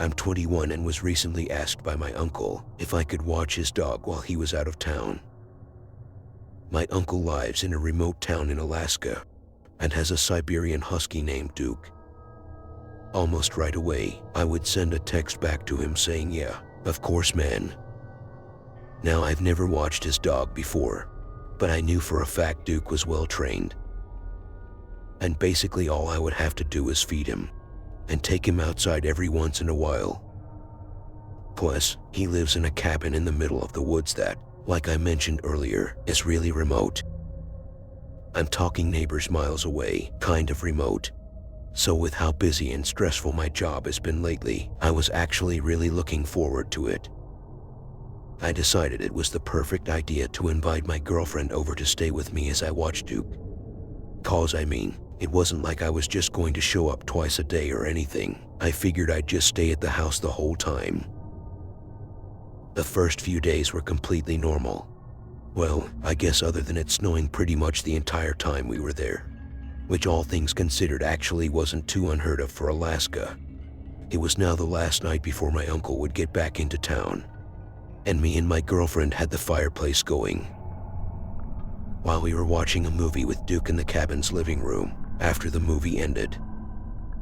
I'm 21 and was recently asked by my uncle if I could watch his dog while he was out of town. My uncle lives in a remote town in Alaska and has a Siberian husky named Duke. Almost right away, I would send a text back to him saying, "Yeah, of course, man." Now, I've never watched his dog before, but I knew for a fact Duke was well trained. And basically all I would have to do is feed him and take him outside every once in a while. Plus, he lives in a cabin in the middle of the woods that, like I mentioned earlier, is really remote. I'm talking neighbors miles away, kind of remote. So with how busy and stressful my job has been lately, I was actually really looking forward to it. I decided it was the perfect idea to invite my girlfriend over to stay with me as I watched Duke. It wasn't like I was just going to show up twice a day or anything. I figured I'd just stay at the house the whole time. The first few days were completely normal. Well, I guess other than it snowing pretty much the entire time we were there, which all things considered actually wasn't too unheard of for Alaska. It was now the last night before my uncle would get back into town, and me and my girlfriend had the fireplace going. While we were watching a movie with Duke in the cabin's living room, after the movie ended,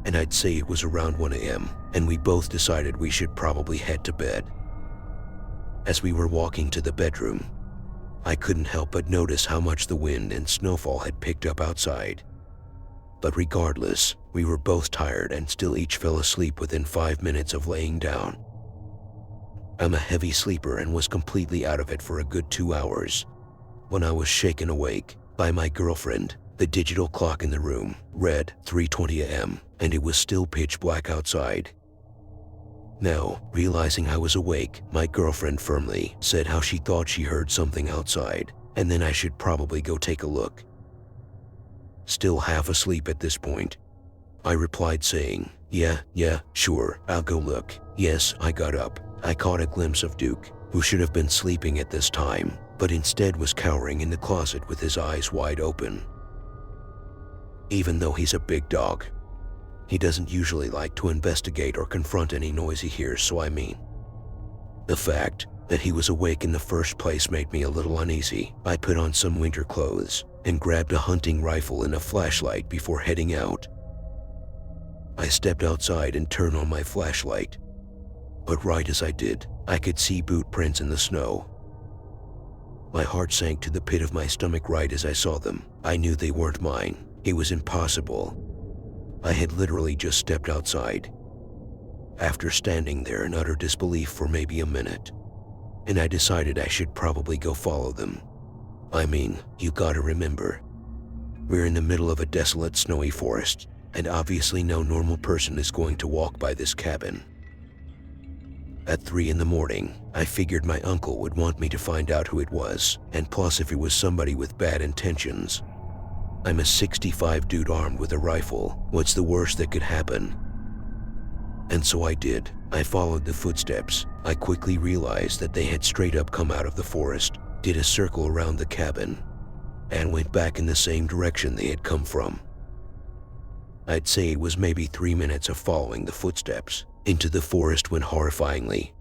and I'd say it was around 1 a.m., and we both decided we should probably head to bed. As we were walking to the bedroom, I couldn't help but notice how much the wind and snowfall had picked up outside. But regardless, we were both tired and still each fell asleep within 5 minutes of laying down. I'm a heavy sleeper and was completely out of it for a good 2 hours when I was shaken awake by my girlfriend. The digital clock in the room read 3:20 a.m. and it was still pitch black outside. Now, realizing I was awake, my girlfriend firmly said how she thought she heard something outside and then I should probably go take a look. Still half asleep at this point, I replied saying, Yeah, sure, I'll go look." Yes, I got up. I caught a glimpse of Duke, who should have been sleeping at this time, but instead was cowering in the closet with his eyes wide open. Even though he's a big dog, he doesn't usually like to investigate or confront any noise he hears, the fact that he was awake in the first place made me a little uneasy. I put on some winter clothes and grabbed a hunting rifle and a flashlight before heading out. I stepped outside and turned on my flashlight, but right as I did, I could see boot prints in the snow. My heart sank to the pit of my stomach right as I saw them. I knew they weren't mine. It was impossible. I had literally just stepped outside. After standing there in utter disbelief for maybe a minute, and I decided I should probably go follow them. You gotta remember, we're in the middle of a desolate snowy forest, and obviously no normal person is going to walk by this cabin. At 3 in the morning, I figured my uncle would want me to find out who it was, and plus if it was somebody with bad intentions. I'm a 65 dude armed with a rifle. What's the worst that could happen? And so I did. I followed the footsteps. I quickly realized that they had straight up come out of the forest, did a circle around the cabin, and went back in the same direction they had come from. I'd say it was maybe 3 minutes of following the footsteps into the forest when horrifyingly,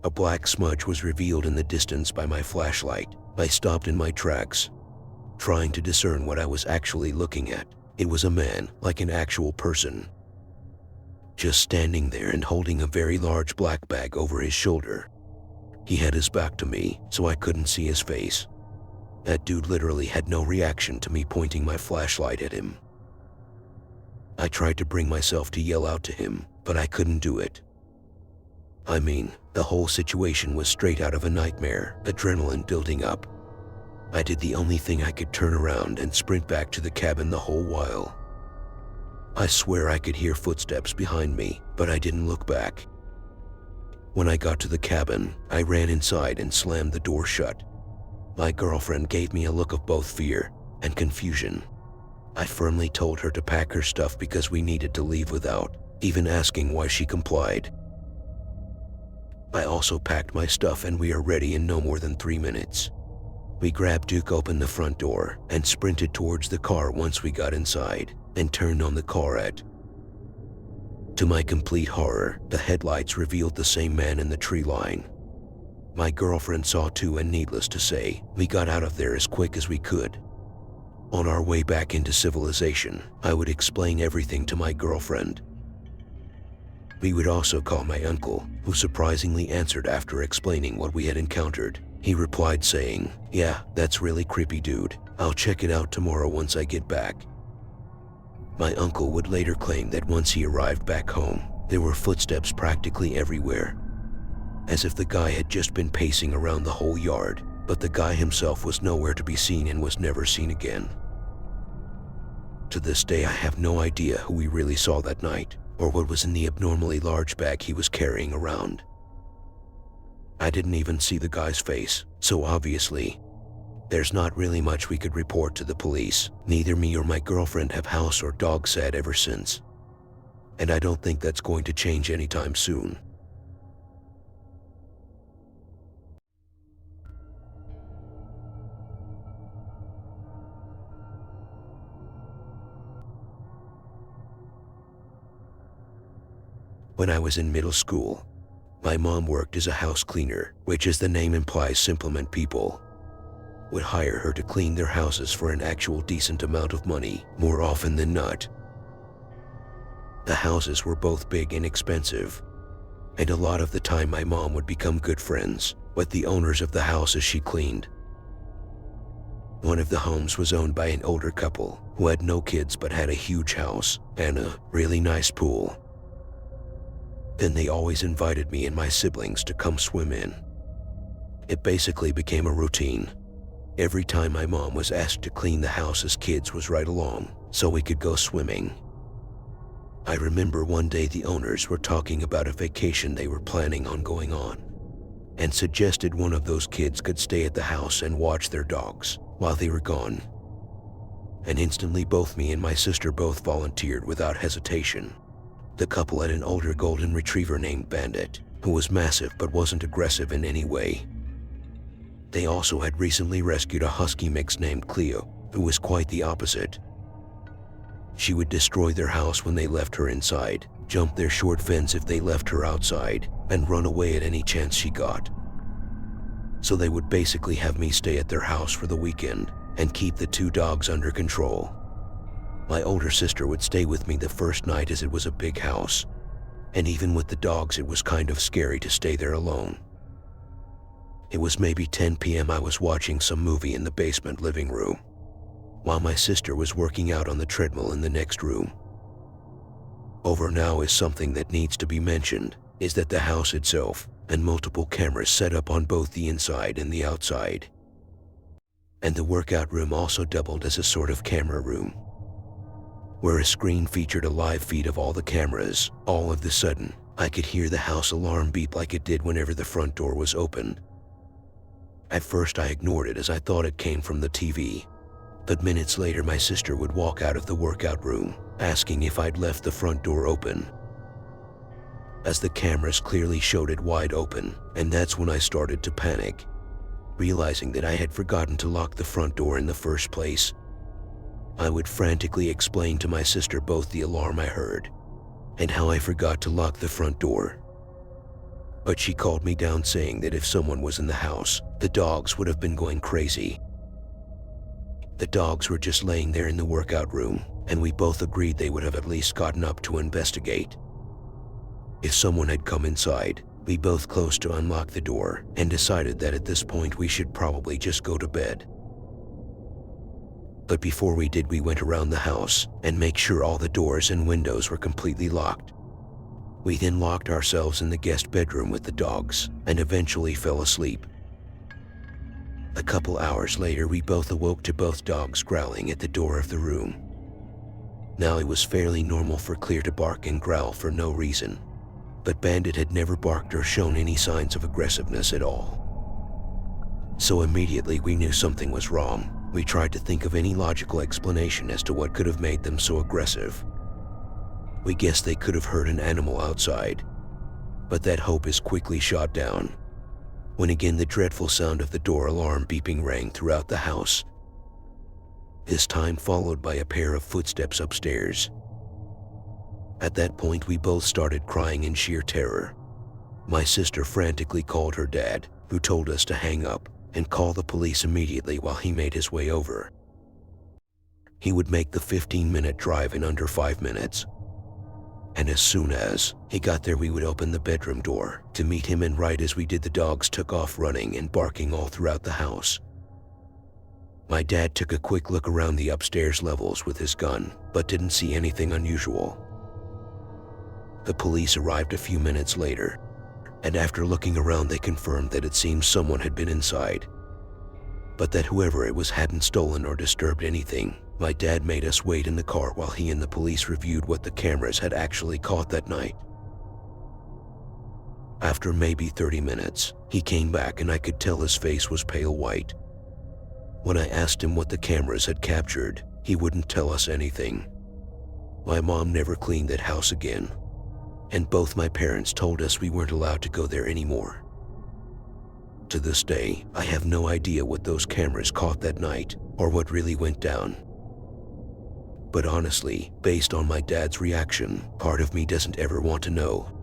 a black smudge was revealed in the distance by my flashlight. I stopped in my tracks, trying to discern what I was actually looking at. It was a man, like an actual person, just standing there and holding a very large black bag over his shoulder. He had his back to me, so I couldn't see his face. That dude literally had no reaction to me pointing my flashlight at him. I tried to bring myself to yell out to him, but I couldn't do it. The whole situation was straight out of a nightmare, adrenaline building up. I did the only thing I could: turn around and sprint back to the cabin the whole while. I swear I could hear footsteps behind me, but I didn't look back. When I got to the cabin, I ran inside and slammed the door shut. My girlfriend gave me a look of both fear and confusion. I firmly told her to pack her stuff because we needed to leave without even asking why she complied. I also packed my stuff and we are ready in no more than 3 minutes. We grabbed Duke, opened the front door, and sprinted towards the car once we got inside, and turned on the car at To my complete horror, the headlights revealed the same man in the tree line. My girlfriend saw too, and needless to say, we got out of there as quick as we could. On our way back into civilization, I would explain everything to my girlfriend. We would also call my uncle, who surprisingly answered after explaining what we had encountered. He replied saying, "Yeah, that's really creepy, dude. I'll check it out tomorrow once I get back." My uncle would later claim that once he arrived back home, there were footsteps practically everywhere, as if the guy had just been pacing around the whole yard, but the guy himself was nowhere to be seen and was never seen again. To this day, I have no idea who we really saw that night, or what was in the abnormally large bag he was carrying around. I didn't even see the guy's face, so obviously, there's not really much we could report to the police. Neither me or my girlfriend have house or dog sat ever since, and I don't think that's going to change anytime soon. When I was in middle school, my mom worked as a house cleaner, which, as the name implies, simplement people would hire her to clean their houses for an actual decent amount of money, more often than not. The houses were both big and expensive, and a lot of the time my mom would become good friends with the owners of the houses she cleaned. One of the homes was owned by an older couple who had no kids but had a huge house and a really nice pool. Then they always invited me and my siblings to come swim in. It basically became a routine. Every time my mom was asked to clean the house, as kids was right along, so we could go swimming. I remember one day the owners were talking about a vacation they were planning on going on, and suggested one of those kids could stay at the house and watch their dogs while they were gone. And instantly both me and my sister both volunteered without hesitation. The couple had an older golden retriever named Bandit, who was massive but wasn't aggressive in any way. They also had recently rescued a husky mix named Cleo, who was quite the opposite. She would destroy their house when they left her inside, jump their short fence if they left her outside, and run away at any chance she got. So they would basically have me stay at their house for the weekend and keep the two dogs under control. My older sister would stay with me the first night, as it was a big house, and even with the dogs it was kind of scary to stay there alone. It was maybe 10 p.m. I was watching some movie in the basement living room, while my sister was working out on the treadmill in the next room. Over now is something that needs to be mentioned, is that the house itself and multiple cameras set up on both the inside and the outside. And the workout room also doubled as a sort of camera room, where a screen featured a live feed of all the cameras. All of a sudden, I could hear the house alarm beep like it did whenever the front door was opened. At first I ignored it, as I thought it came from the TV. But minutes later my sister would walk out of the workout room, asking if I'd left the front door open, as the cameras clearly showed it wide open. And that's when I started to panic, realizing that I had forgotten to lock the front door in the first place. I would frantically explain to my sister both the alarm I heard and how I forgot to lock the front door. But she called me down, saying that if someone was in the house, the dogs would have been going crazy. The dogs were just laying there in the workout room, and we both agreed they would have at least gotten up to investigate. If someone had come inside, we both closed to unlock the door and decided that at this point we should probably just go to bed. But before we did, we went around the house and make sure all the doors and windows were completely locked. We then locked ourselves in the guest bedroom with the dogs and eventually fell asleep. A couple hours later, we both awoke to both dogs growling at the door of the room. Now it was fairly normal for Clear to bark and growl for no reason, but Bandit had never barked or shown any signs of aggressiveness at all. So immediately we knew something was wrong. We tried to think of any logical explanation as to what could have made them so aggressive. We guessed they could have heard an animal outside, but that hope is quickly shot down when again the dreadful sound of the door alarm beeping rang throughout the house, this time followed by a pair of footsteps upstairs. At that point, we both started crying in sheer terror. My sister frantically called her dad, who told us to hang up and call the police immediately while he made his way over. He would make the 15-minute drive in under 5 minutes. And as soon as he got there, we would open the bedroom door to meet him, and right as we did, the dogs took off running and barking all throughout the house. My dad took a quick look around the upstairs levels with his gun, but didn't see anything unusual. The police arrived a few minutes later, and after looking around, they confirmed that it seems someone had been inside, but that whoever it was hadn't stolen or disturbed anything. My dad made us wait in the car while he and the police reviewed what the cameras had actually caught that night. After maybe 30 minutes, he came back and I could tell his face was pale white. When I asked him what the cameras had captured, he wouldn't tell us anything. My mom never cleaned that house again, and both my parents told us we weren't allowed to go there anymore. To this day, I have no idea what those cameras caught that night or what really went down. But honestly, based on my dad's reaction, part of me doesn't ever want to know.